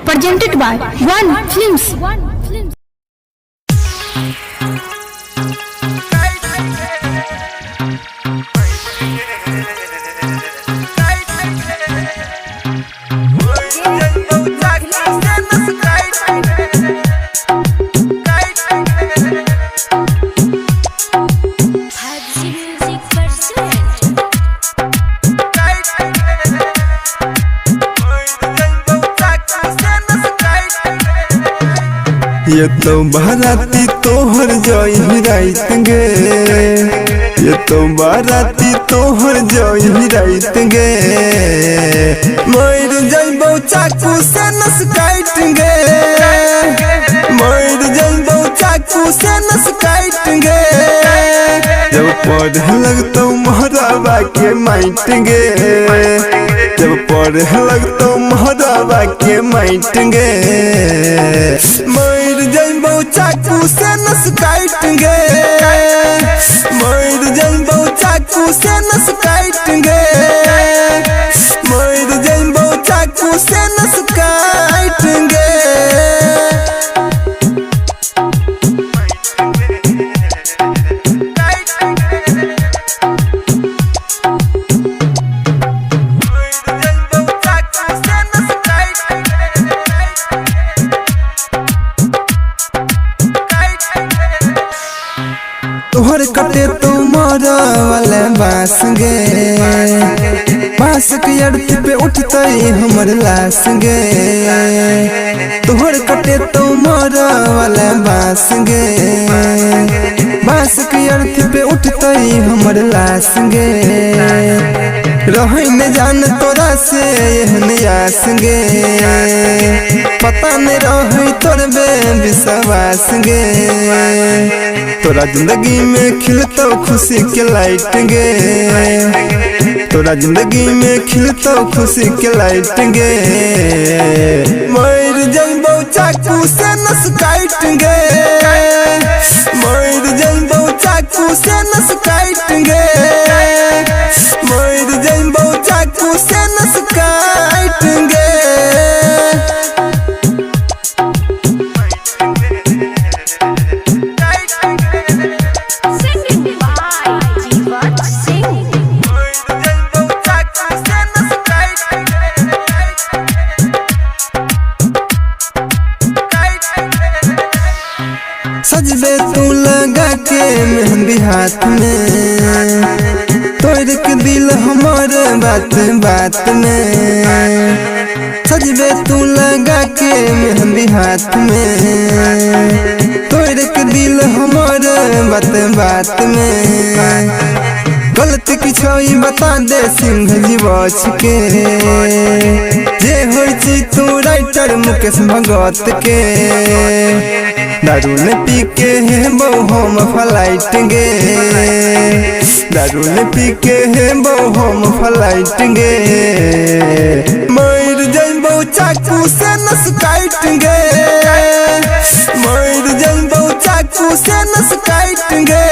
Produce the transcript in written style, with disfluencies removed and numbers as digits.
presented by One Films. ये तो बाराती तोहर जई रात गे, ये तो बाराती तोहर जई रात गे, मर जइबो चाकू से नस काट गे, मर जइबो चाकू से नस काट गे, जब पढ़े लगतो महराबा के माइट गे, जब पढ़े लगतो महराबा के माइट गे, मर जइबो चाकू से नस काट गे, मर जइबो चाकू से नस काट गे, मर जइबो चाकू से नस काट गे। तोहर कटे तो मर वाले बास गे, बास के अर्थ पे उठते हमर लाश गे, तोहर कटे तो मर वाले बास गे, बास के अर्थ पे उठते हमर लाश गे, रही न जान तोरा से एहन आस गे, पता नहीं रही तोर बे विश्वास गे, तोरा जिंदगी में खिलतो खुशी के लाइट गे, तोरा जिंदगी में खिलतो खुशी के लाइट गे, मर जइबो चाकू से नस काट गे, मर जइबो चाकू से नस काट गे, मर जइबो चाकू से नस काट गे। सजबे तू लगा के मेहंदी हाथ में, तोड़ के दिल हमारे बात बात में, सजबे तू लगा के मेहंदी हाथ में, तोड़ के दिल हमारे बात बात में, गलती किछो बता दे सिंह जी बच के, जे होई छी तू राइटर मुकेश भगत के, दारू ने पी के है हम फ्लाइट गे, दारू ने पी के है हम फ्लाइट गे, मर जइबो चाकू से नस काट गे, मर जइबो चाकू से नस काट गे।